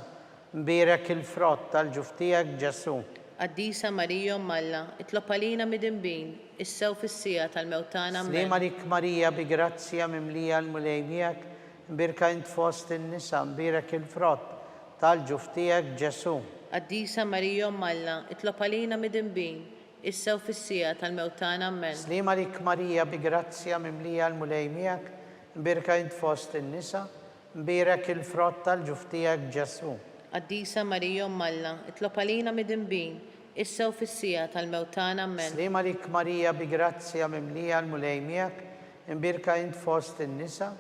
mbirek il-frott tal-ġuftijek Ġesu. Qaddisa Marija Umm Alla, itlob għalina midinbin, issa u fis-sija tal-mewt tagħna. Amen. Slima lik Marija bi grazzja mimlija l-mulejmijak, imbirkejnt fost in-nisa, mbirek il-frott tal-ġuftijek Ġesu. Qaddisa Marija Umm Alla, itlob għalina midinbin, issa u fis-sija tal-mewt tagħna. Amen. Slima lik Marija bi grazzja mimlija l-mulejmijak, imbirkejnt fost in-nisa, mbirek il-frott tal-ġuftijek Ġesu. Qaddisa Marija Umm Alla, itlob għalina midinbin, issa u fis-sija tal-mewt tagħna. Amen. Slima lik Marija bi grazzja mimlija l-mulejmijak, imbirka int fost in-nisa,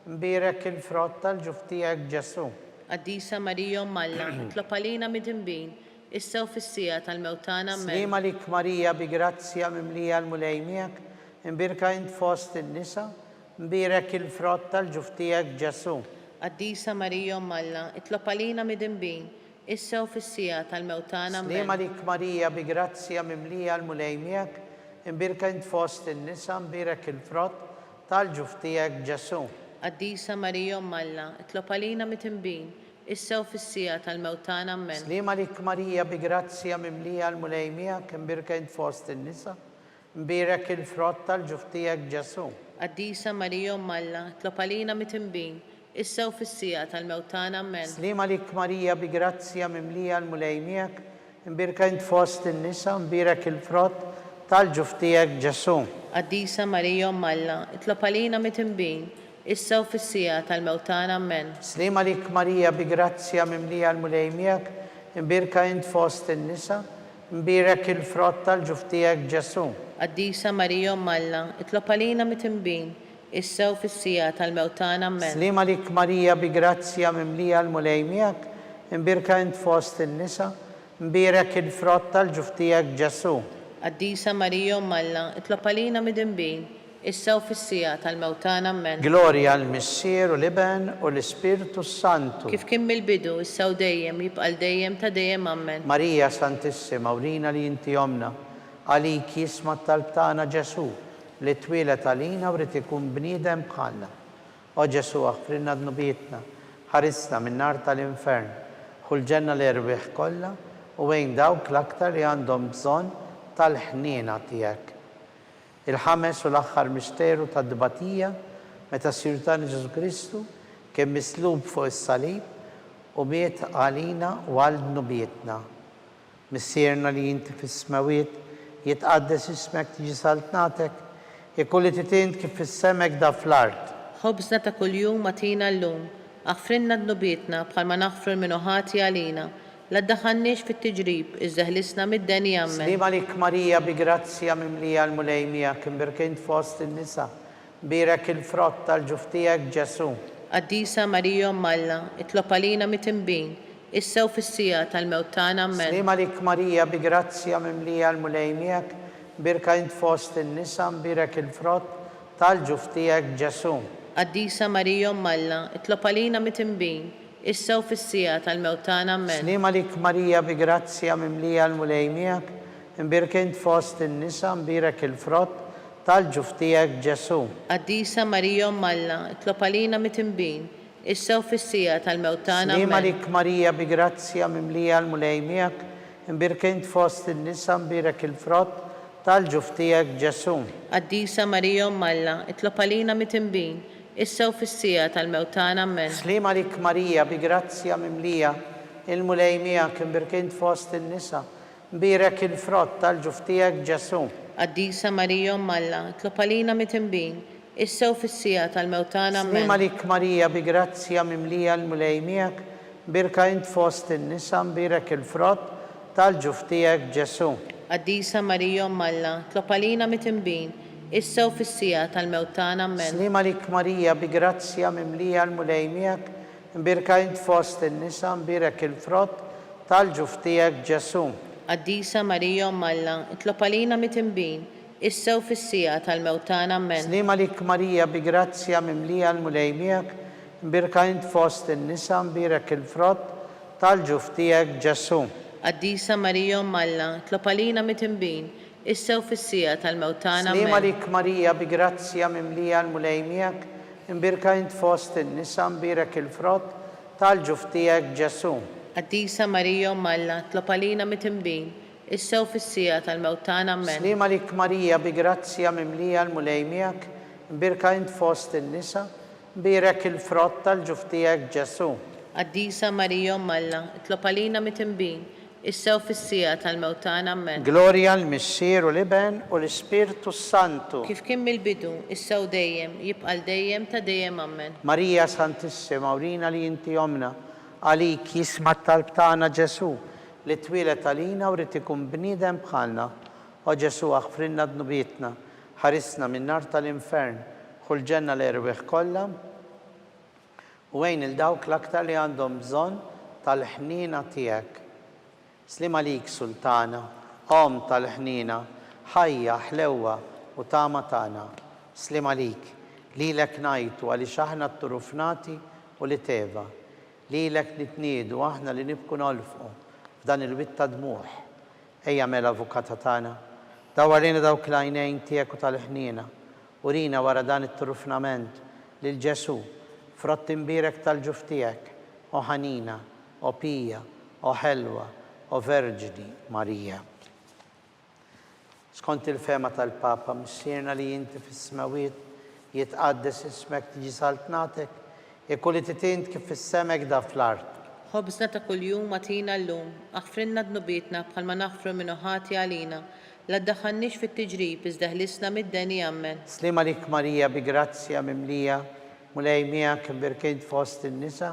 imbirek il-frott tal-ġuf tiegħek Ġesu. Qaddisa Marija Umm Alla, itlob għalina mid-inbin, issa u fis-sija tal-mewt tagħna. Amen. Slima lik Marija bi grazzja mimlija l-mulejmijak, imbirka int fost in-nisa, imbirek il-frott tal-ġuf tiegħek Ġesu. Qaddisa Marija Umm Alla, itlob għalina mid-inbin, issa u fis-sija tal-mewt tagħna. Amen. Slima lik Marija bi grazzja mimlija l-mulejmijak, imbirka int fost in-nisa, imbirek il-frott tal-ġuf tiegħek Ġesu. Qaddisa Marija Umm Alla, itlob għalina mid-inbin, issa u fis-sija tal-mewt tagħna. Amen. Slima lik Marija bi grazzja mimlija l-mulejmijak, imbirka int fost in-nisa, imbirek il-frott tal-ġuf tiegħek Ġesu. Qaddisa Marija Umm Alla, itlob għalina mid-inbin, issa u fis-sija tal-mewt tagħna. Amen. Slima lik Marija bi grazzja mimlija l-mulejmijak, imbirka int fost in-nisa, imbirek il-frott tal-ġuf tiegħek Ġesu. Qaddisa Marija Umm Alla, itlob għalina mid-inbin, issa u fis-sija tal-mewt tagħna. Amen. Slima lik Marija bi grazzja mimlija l-mulejmijak, imbirka int fost in-nisa, imbirek il-frott tal-ġuf tiegħek Ġesu. Qaddisa Marija Umm Alla, itlob għalina mid-inbin, issa u fis-sija tal-mewt tagħna. Amen. Slima lik Marija bi grazzja mimlija l-mulejmijak, imbirka int fost in-nisa, imbirek il-frott tal-ġuf tiegħek Ġesu. Qaddisa Marija Umm Alla, itlob għalina mid-inbin, issa u fis-sija tal-mewt tagħna. Amen. Gloria al-Missier u l-Iben u l-Ispiritu Santu. Kif kien mill-bidu, issa u dejjem, jibqa' dejjem ta' dejjem. Amen. Marija Santissima, urina li inti omna, għalik jisma t-talb tagħna Ġesu, li twilet għalina u rrid ikun bniedem bħalna. O Ġesu, aħfrinna d-nubietna, ħarisna minn nar tal-infern, ħulġenna l-erbieħ kollha u għajn dawk l-aktar li għandhom bżonn tal-ħniena tiegħek. Il-ħames u l-aħħar misteru tad-dbatija meta s-sirtan Ġesu Kristu kien mislub fuq is-salib u miet għalina u għal nubietna. Missierna li inti fis-smawiet, jitqaddes ismek, tiġi saltnatek, ikun li titint kif fis-semek da fl-art. Ħobżna ta' kuljum atina llum, aħfrinna d-nubietna bħalma naħfru l-minuħati għalina, la ddaħħalniex fit-tiġrib, iżdeħlisna mid-denja. Amen. Slima lik Marija bi grazzja mimlija l-mulejmijak, imbirkint fost in-nisa, birek il-frott tal-ġuf tiegħek Ġesu. Qaddisa Marija Umm Alla, itlob għalina mit-inbin, issa u fis-sija tal-mewt tagħna. Amen. Slima lik Marija bi grazzja mimlija l-mulejmijak, birkint fost in-nisa, birek il-frott tal-ġuf tiegħek Ġesu. Qaddisa Marija Umm Alla, itlob għalina mit-inbin, issa u fis-sija tal-mewt tagħna. Amen. Slima lik Marija bi grazzja mimlija l-mulejmijak, imbirkint fost in-nisa, birek il-frott tal-ġuf tiegħek Ġesu. Qaddisa Marija Umm Alla, itlob għalina mit-inbin, issa u fis-sija tal-mewt tagħna. Slima Amen. lik Marija bi grazzja mimlija l-mulejmijak, imbirkint fost in-nisa, birek il-frott tal-ġuf tiegħek Ġesu. Qaddisa Marija Umm Alla, itlob għalina mit-inbin, issa u fis-sija tal-mewt tagħna. Amen. Slima lik Marija bi grazzja mimlija il-mulejmijak, imbirkint fost in-nisa, birek il-frott tal-ġuf tiegħek Ġesu. Qaddisa Marija Umm Alla, itlob għalina mit-inbin, issa u fis-sija tal-mewt tagħna. Slima Amen. lik Marija bi grazzja mimlija l-mulejmijak, birkint fost in-nisa, birek il-frott tal-ġuf tiegħek Ġesu. Qaddisa Marija Umm Alla, itlob għalina mit-inbin, issa u fis-sija tal-mewt tagħna. Amen. Slima lik Marija bi grazzja mimlija l-mulejmijak, birkint fost in-nisa, birek il-frott tal-ġuf tiegħek Ġesu. Qaddisa Marija Umm Alla, itlob għalina mit-inbin, issa u fis-sija tal-mewt tagħna. Amen. Slima lik Marija bi grazzja mimlija l-mulejmijak, birkint fost in-nisa, birek il-frott tal-ġuf tiegħek Ġesu. Qaddisa Marija Umm Alla, itlob għalina mit-inbin, issa u fis-sija tal-mewt tagħna. Slima Amen. lik Marija bi grazzja mimlija l-mulejmijak, imbirkint fost in-nisa, birek il-frott tal-ġuf tiegħek Ġesu. Qaddisa Marija Umm Alla, itlob għalina mit-inbin, issa u fis-sija tal-mewt tagħna. Amen. Slima lik Marija bi grazzja mimlija l-mulejmijak, imbirkint fost in-nisa, birek il-frott tal-ġuf tiegħek Ġesu. Qaddisa Marija Umm Alla, itlob għalina mit-inbin, issa u fis-sija tal-mewt tagħna. Amen. Gloria al-Missier u l-Iben u l-Ispiritu Santu. Kif kien mill-bidu, issa u dejjem, jibqa' dejjem ta' dejjem. Amen. Marija Santissima, urina li inti omna, għalik jisma t-talb tagħna Ġesu, li twilet għalina u rrid ikun bniedem bħalna. O Ġesu aħfrinna dnubietna, ħarisna minn nar tal-infern, ħul ġenna l-erwieħ kollha, u għejn il-dawk l-aktar li għandhom bżonn tal-ħnina tiegħek. Slim għalik Sultana, Om tal-ħnina, ħajja, ħlewwa u tama tagħna. Slim għalik, lilek ngħidu għaliex aħna t-turufnati u li teva. Lilek nitniedu aħna li nibku nolfqu f'dan il-witt ta' dmuħ. Ejja mela avukata tagħna, daw għalina dawk l-għajnejn tiegħek u tal-ħnina, u rina wara dan it-turufnament lil Ġesu, frott imbirek tal-ġuf tiegħek, o ħanina, o pija, o ħelwa, o verġini Marija. Skont il-fema tal-Papa, missierna li jinti fis-smawiet jitqaddes ismek tiġi saltnatek, ikun li titint kif fis-semek da fl-art. ħobżna ta' kuljum matina llum, aħfrinna dnubietna bħalma naħfru minnu ħati għalina, la ddaħħalniex fit-tiġrib iżda ħlisna mid-deni ammen. Slim għalik Marija bi grazzja mimlija, mulej miegħek imbirkejt fost in-nisa,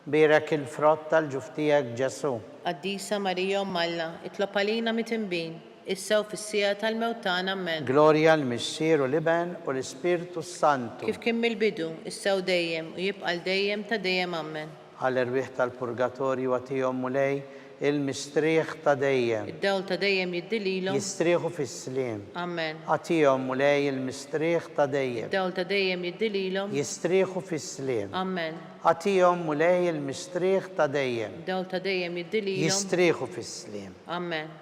birek il-frott tal-ġuf tiegħek Ġesu. Qaddisa Marija Umm Alla, itlob għalina mit-inbin, issa u fis-sija tal-mewt tagħna ammen. Gloria l-Missier u l-Iben u l-Ispirtu Santu. Kif kien mill-bidu, issa u dejjem, u jibqa' dejjem ta' dejjem ammen. Għall-irwieħ tal-purgatorju għatihom mulej il-mistrieħ ta' dejjem. Id-dawl ta' dejjem jiddililhom. Jistrieħu fis-sliem. Amen. Għatihom mulej il-mistrieħ ta' dejjem. Id-dawl ta' dejjem jiddililhom. Jistrieħu fis-sliem. Amen. Għatihom mulej il-mistrieħ ta' dejjem. Id-dawl ta' dejjem jiddililhom. Jistrieħu fis-sliem. Amen.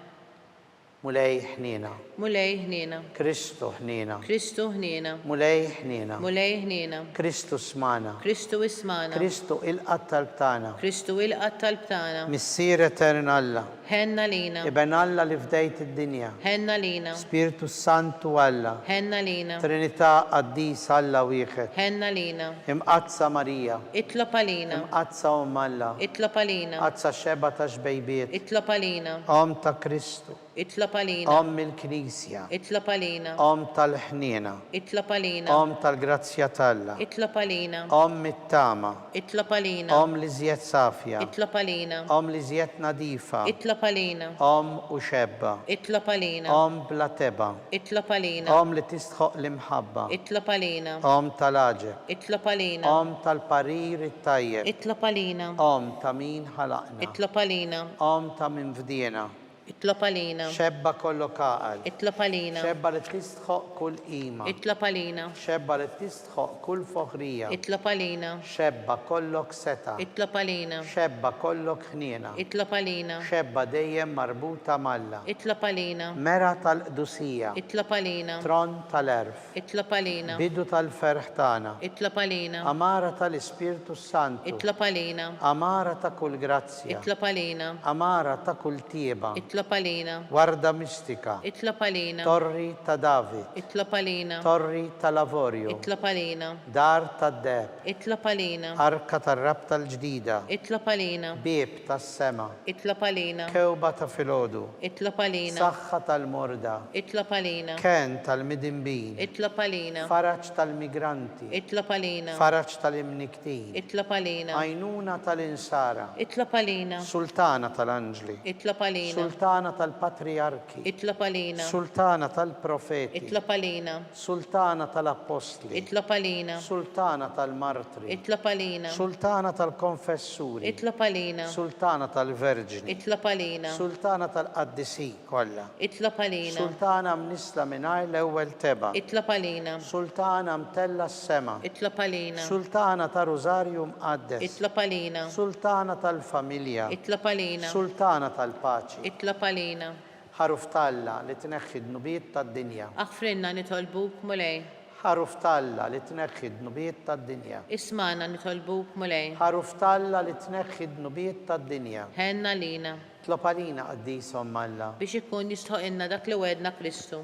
Mulej ħnina. Mulej ħnina. Kristu ħnina. Kristu ħnina. Mulej ħnina. Mulej ħnina. Kristu smana. Kristu ismana. Kristu il-qattal tagħna. Kristu il-qatt tal-btana. Missier etern Alla. Ħenna lina. Iben Alla li fdejt id-dinja. Ħenna lina. Spiritu Santu Alla. Ħenna lina. Trinità qaddis Alla wieħed. Ħenna lina. Imqazza Marija. Itlob għalina. Imqazza Umm Alla. Itlob għalina. Qazza xeba ta' xbejbiet. Itlob għalina. Om ta' Kristu. Itlob għalina. Om il-Knisja. Itlob għalina. Om tal-ħniena. Itlob għalina. Om tal-grazzja talla. Itlob għalina. Om mit-tama. Itlob għalina. Om li żjed safja. Itlob għalina. Om li żjed nadifa. Itlob għalina. Om u xebba. Itlob għalina. Om bla teba. Itlob għalina. Om li tistħoq l-imħabba. Itlob għalina. Om tal-aġeb. Itlob għalina. Om tal-parir it-tajjeb. Itlob għalina. Om ta' min ħalaqna. Itlob għalina. Om ta' min fdijena. Itlob għalina. Xebba kollu kaqal. Itlob għalina. Xebba li tistħoq kull qima. Itlob għalina. Xebba li tistħoq kull foħrija. Itlob għalina. Xebba kollok seta. Itlob għalina. Xebba kollok ħniena. Itlob għalina. Xebba dejjem marbuta malla. Itlob għalina. Mera tal-qdusija. Itlob għalina. Tron tal-erf. Itlob għalina. Bidu tal-ferħ tagħna. Itlob għalina. Amara tal-Ispirtu Santu. Itlob għalina. Amara ta' kull grazzja. Itlob għalina. Amara ta' kull tieba. Itlob għalina. Warda mistika. Itlob għalina. Torri ta' David. Itlob għalina. Torri ta' Lavorju. Itlob għalina. Dar ta' Deb. Itlob għalina. Arka tar-rab tal-ġdida. Itlob għalina. Bib tas-sema. Itlob għalina. Kewba ta' filodu. Itlob għalina. Saħħa tal-morda. Itlob għalina. Ken tal-midimbin. Itlob għalina. Faraġ tal-migranti. Itlob għalina. Faraġ tal-imniktin. Itlob għalina. Għajnuna tal-insara. Itlob għalina. Sultana tal-anġli. Itlob għalina. Sultana tal-patriarki. Itlob għalina. Sultana tal-profeti. Itlob għalina. Sultana tal-apostli. Itlob għalina. Sultana tal-martri. Itlob għalina. Sultana tal-konfessuri. Itlob għalina. Sultana tal-verġini. Itlob għalina. Sultana tal-qaddisi kollha. Itlob għalina. Sultana mnisla mingħajr l-ewwel teba. Itlob għalina. Sultana mtella s-sema. Itlob għalina. Sultana ta' Rożarju mqaddes. Itlob għalina. Sultana tal-familja. Itlob għalina. Sultana tal-paċi. Itlob għalina. Ħaruf talla li tneħħi d-nubiet tad-dinja. Aħfrinna nitolbuk mulej. Ħaruf talla li tneħħi d-nubiet tad-dinja. Ismana nitolbuk mulej. Ħaruf talla li tneħħi d-nubiet tad-dinja. Ħenna lina. Tlob għalina qaddisom Alla. Biex ikun jistħoqilna dak li wedna Kristu.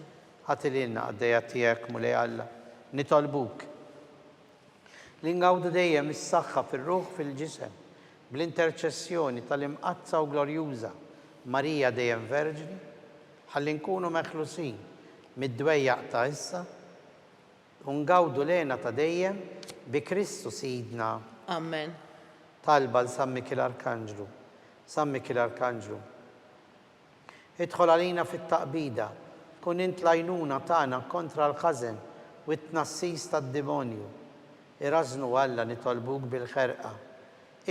Ħatililna għaddejja tiegħek mulej Alla. Nitolbuk. Li ngawdu dejjem is-saħħa fir-ruħ fil-ġisem bl-interċessjoni tal-imqazza u glorjuża Marija dejjem Verġini, ħalli nkunu meħlusin mid-dwejjaq ta' issa u ngawdu lena ta' dejjem bi Kristu Sidna. Amen. Talba l-San Mikil Arkanġlu. San Mikil Arkanġlu, idħol għalina fit-taqbida, kun int lajnuna tagħna kontra l-ħażen u t-tnassis tad-demonju. Irażnu Alla nitolbuk bil-ħerqa.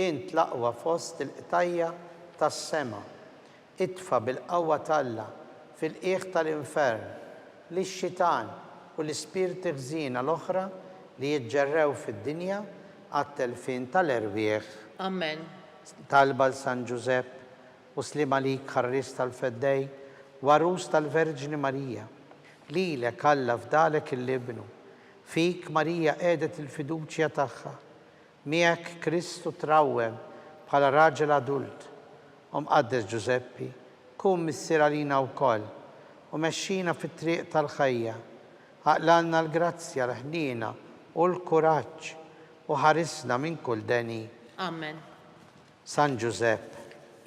Int l-aqwa fost il-qtajja tas-sema. Idfa bil-qawwa talla fil-qiegħ tal-infern lix-xitan u l-ispirti ħżiena l-oħra li jiġġerrew fid-dinja għat-telfin tal-erbieħ. Amen. Talba l-San Giuseppe u slima lik ħarris tal-feddej warus tal-Verġni Marija. Lilek Alla fdalek il-libnu. Fik Marija qiegħdet il-fiduċja tagħha. Miegħek Kristu trawwem bħala raġel adult. Mqaddes Giuseppi, kun missier għalina wkoll u mexxina fit-triq tal-ħajja. Aqlanna l-grazzja l-ħnina u l-kuraġġ u ħarisna minn kull deni. Amen. San Giuseppe,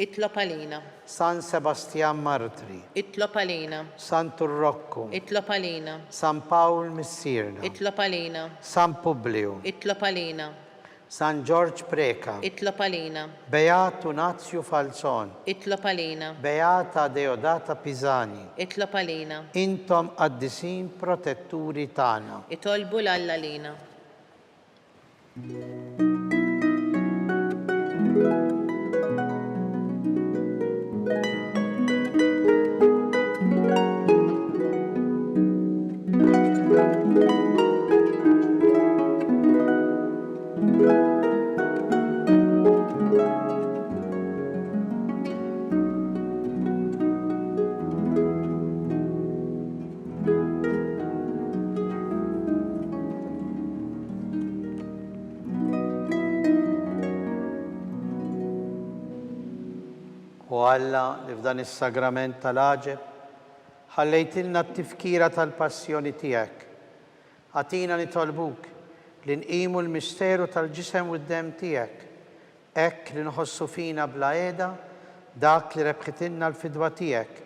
Itlob għalina. San Sebastian Martri, Itlob għalina. San Turrocco, Itlob għalina. San Paul Missirna, Itlob għalina. San Publio, Itlob għalina. San George Preka, Itlob għalina. Beato Nazio Falzon, Itlob għalina. Beata Deodata Pisani, Itlob għalina. intom qaddisin protetturi tagħna. Itolbu l-Alla lina. U Alla li f'dan is-sagrament tal-aġeb ħallejtilna t-tifkira tal-passjoni tiegħek. Għatina nitolbuk li nqimu l-misteru tal-ġisem u d-dem tiegħek. Hekk li nħossu fina bla qiegħda dak li rebħitilna l-fidwa tiegħek.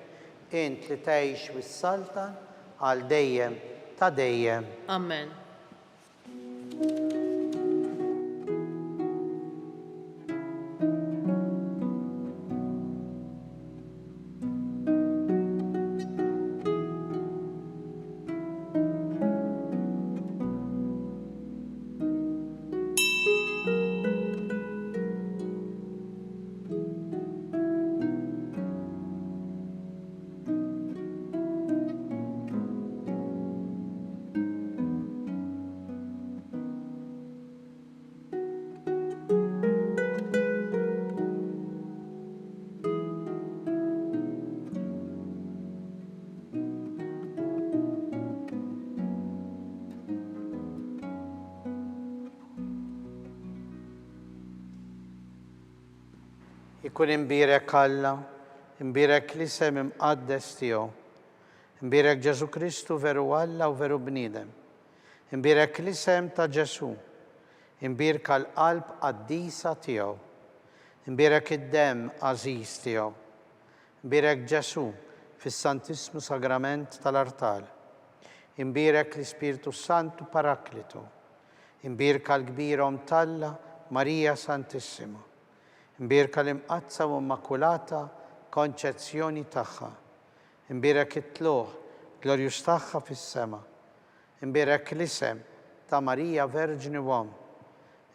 Int li tgħix wis-saltan għal dejjem ta' dejjem. Amen. Ikun imbirek Alla, imbirek l-isem imqaddes tiegħu. Imbirek Ġesu Kristu veru Alla u veru bniedem. Imbirek l-isem ta' Ġesu. Imbirka l-qalb qaddisa tiegħu. Imbirek id-dem għażiż tiegħu. Imbirek Ġesu fis-Santissimu Sagrament tal-Artal. Imbirek l-Ispirtu Santu Paraklitu. Imbirka l-kbirhom Talla Marija Santissima. Imbirka l-imqazza u immakulata konċezzjoni tagħha. Imbirek it-tluħ glorjus tagħha fis-sema. Imbirek l-isem ta' Marija Verġni Uom.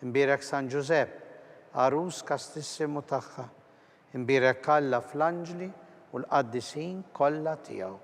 Imbirek San Giuseppe, Arus kastissimu tagħha. Imbirek Alla fl-anġli u l-qaddisin kollha tiegħu.